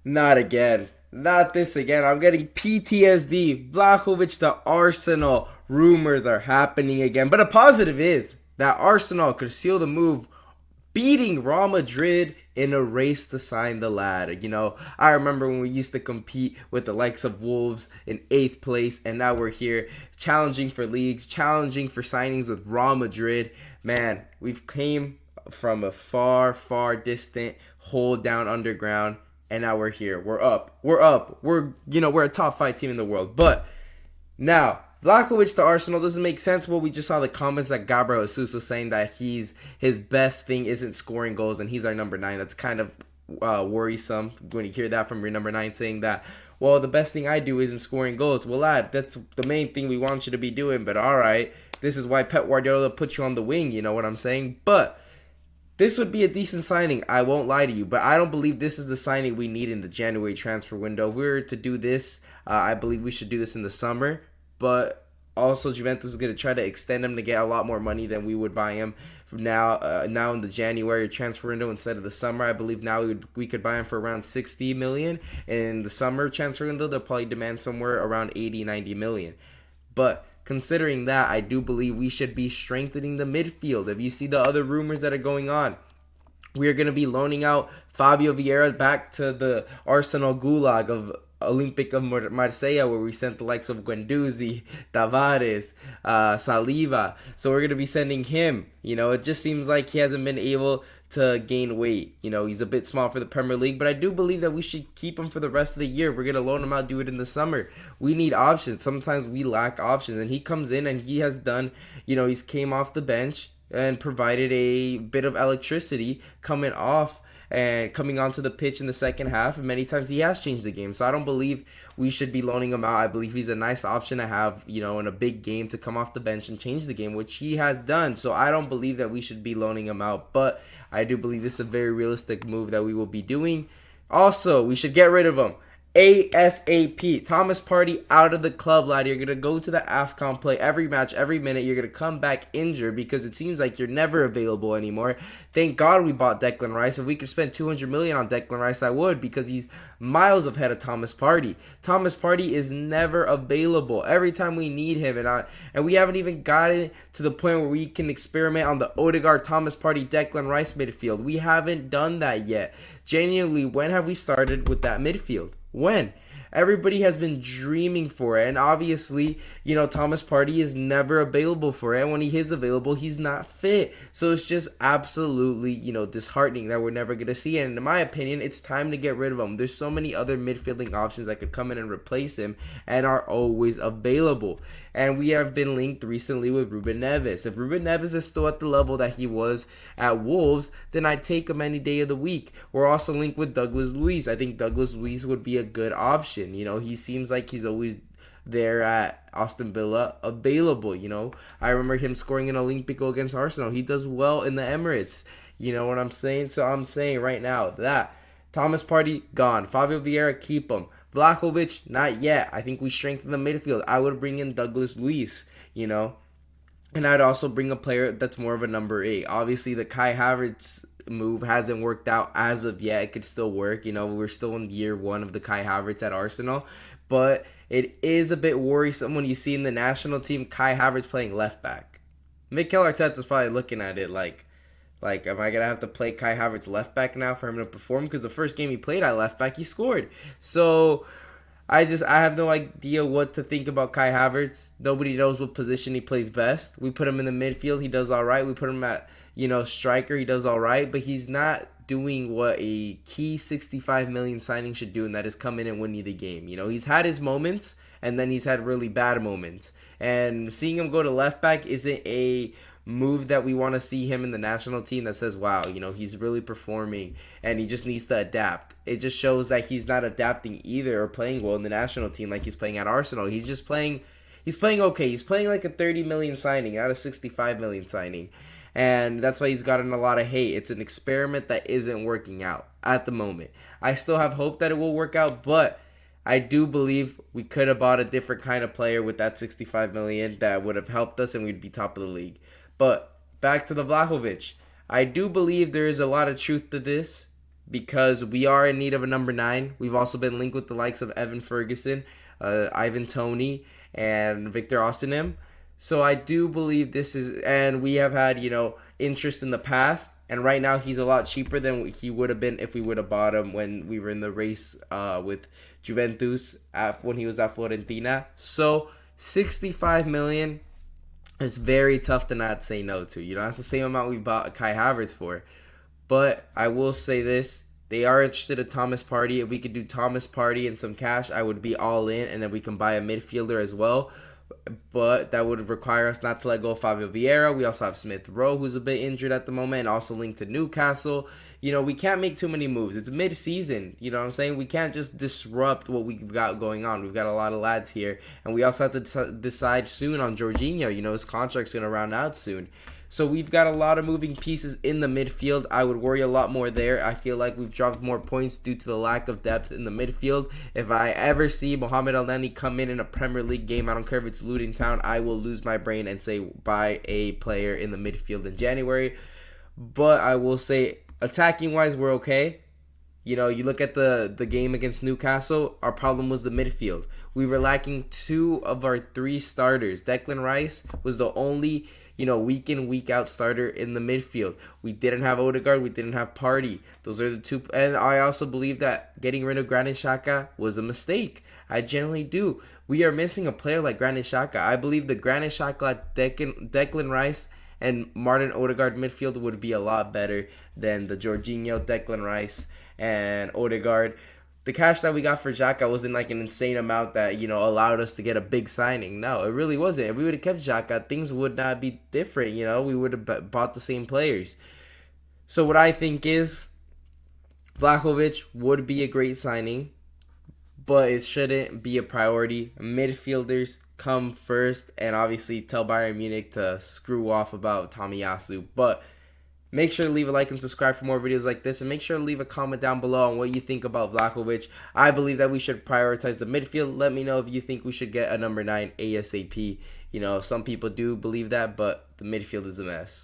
Not again. Not this again. I'm getting PTSD. Vlahovic to Arsenal. Rumors are happening again. But a positive is that Arsenal could seal the move, beating Real Madrid in a race to sign the lad. I remember when we used to compete with the likes of Wolves in 8th place, and now we're here challenging for leagues, challenging for signings with Real Madrid. Man, we've came from a far, far distant hole down underground, and now we're here. We're up. We're up. We're a top 5 team in the world. But now, Vlahovic to Arsenal doesn't make sense. Well, we just saw the comments that Gabriel Jesus was saying that his best thing isn't scoring goals, and he's our number 9. That's kind of worrisome when you hear that from your number 9 saying that. Well, the best thing I do isn't scoring goals. Well, lad, that's the main thing we want you to be doing. But all right, this is why Pep Guardiola put you on the wing. You know what I'm saying? But this would be a decent signing, I won't lie to you, but I don't believe this is the signing we need in the January transfer window. If we were to do this, I believe we should do this in the summer, but also Juventus is going to try to extend him to get a lot more money than we would buy him from now in the January transfer window instead of the summer. I believe now we could buy him for around 60 million. In the summer transfer window, they'll probably demand somewhere around 80, 90 million. But considering that, I do believe we should be strengthening the midfield. If you see the other rumors that are going on, we are going to be loaning out Fabio Vieira back to the Arsenal gulag of Olympic of Marseille, where we sent the likes of Guendouzi, Tavares, Saliba. So we're going to be sending him. It just seems like he hasn't been able to gain weight. He's a bit small for the Premier League, but I do believe that we should keep him for the rest of the year. We're going to loan him out, do it in the summer. We need options. Sometimes we lack options, and he comes in and he has done, he's came off the bench and provided a bit of electricity coming off and coming onto the pitch in the second half, and many times he has changed the game. So I don't believe we should be loaning him out. I believe he's a nice option to have, in a big game to come off the bench and change the game, which he has done. So I don't believe that we should be loaning him out, but I do believe this is a very realistic move that we will be doing. Also, we should get rid of him ASAP. Thomas Partey out of the club, lad. You're going to go to the AFCON, play every match, every minute. You're going to come back injured because it seems like you're never available anymore. Thank God we bought Declan Rice. If we could spend 200 million on Declan Rice, I would, because he's miles ahead of Thomas Partey. Thomas Partey is never available every time we need him, and we haven't even gotten to the point where we can experiment on the Odegaard, Thomas Partey, Declan Rice midfield. We haven't done that yet. Genuinely, when have we started with that midfield? When? Everybody has been dreaming for it, and obviously, Thomas Partey is never available for it, and when he is available, he's not fit. So it's just absolutely, disheartening that we're never going to see it. And in my opinion, it's time to get rid of him. There's so many other midfielding options that could come in and replace him and are always available. And we have been linked recently with Ruben Neves. If Ruben Neves is still at the level that he was at Wolves, then I'd take him any day of the week. We're also linked with Douglas Luiz. I think Douglas Luiz would be a good option. He seems like he's always there at Aston Villa available. I remember him scoring an Olympico against Arsenal. He does well in the Emirates. You know what I'm saying? So I'm saying right now that Thomas Partey gone. Fabio Vieira, keep him. Vlahovic, not yet. I think we strengthen the midfield. I would bring in Douglas Luiz, and I'd also bring a player that's more of a number 8. Obviously, the Kai Havertz move hasn't worked out as of yet. It could still work. We're still in year 1 of the Kai Havertz at Arsenal, but it is a bit worrisome when you see in the national team Kai Havertz playing left back. Mikel Arteta's probably looking at it like, am I going to have to play Kai Havertz left back now for him to perform? Because the first game he played at left back, he scored. So I have no idea what to think about Kai Havertz. Nobody knows what position he plays best. We put him in the midfield, he does all right. We put him at, striker, he does all right. But he's not doing what a key 65 million signing should do, and that is come in and win you the game. He's had his moments, and then he's had really bad moments. And seeing him go to left back isn't a move that we want to see him in the national team that says, wow, he's really performing and he just needs to adapt. It just shows that he's not adapting either or playing well in the national team like he's playing at Arsenal. He's playing okay. He's playing like a 30 million signing, not a 65 million signing. And that's why he's gotten a lot of hate. It's an experiment that isn't working out at the moment. I still have hope that it will work out, but I do believe we could have bought a different kind of player with that 65 million that would have helped us and we'd be top of the league. But back to the Vlahovic. I do believe there is a lot of truth to this. because we are in need of a number 9. We've also been linked with the likes of Evan Ferguson, Ivan Toney, and Victor Osimhen. So I do believe this is, and we have had, interest in the past. And right now he's a lot cheaper than he would have been if we would have bought him when we were in the race with Juventus when he was at Fiorentina. So 65 million is very tough to not say no to. That's the same amount we bought Kai Havertz for. But I will say this. They are interested in Thomas Partey. If we could do Thomas Partey and some cash, I would be all in. And then we can buy a midfielder as well. But that would require us not to let go of Fabio Vieira. We also have Smith Rowe, who's a bit injured at the moment, and also linked to Newcastle. We can't make too many moves. It's mid-season. You know what I'm saying? We can't just disrupt what we've got going on. We've got a lot of lads here. And we also have to decide soon on Jorginho. His contract's going to run out soon. So we've got a lot of moving pieces in the midfield. I would worry a lot more there. I feel like we've dropped more points due to the lack of depth in the midfield. If I ever see Mohamed Elneny come in a Premier League game, I don't care if it's Luton Town, I will lose my brain and say buy a player in the midfield in January. But I will say, attacking-wise, we're okay. You look at the game against Newcastle, our problem was the midfield. We were lacking 2 of our 3 starters. Declan Rice was the only week in, week out starter in the midfield. We didn't have Odegaard. We didn't have Partey. Those are the 2. And I also believe that getting rid of Granit Xhaka was a mistake. I generally do. We are missing a player like Granit Xhaka. I believe the Granit Xhaka, Declan Rice, and Martin Odegaard midfield would be a lot better than the Jorginho, Declan Rice, and Odegaard. The cash that we got for Xhaka wasn't like an insane amount that, allowed us to get a big signing. No, it really wasn't. If we would have kept Xhaka, things would not be different, We would have bought the same players. So what I think is Vlahovic would be a great signing, but it shouldn't be a priority. Midfielders come first, and obviously tell Bayern Munich to screw off about Tomiyasu. But make sure to leave a like and subscribe for more videos like this. And make sure to leave a comment down below on what you think about Vlahovic. I believe that we should prioritize the midfield. Let me know if you think we should get a number 9 ASAP. Some people do believe that, but the midfield is a mess.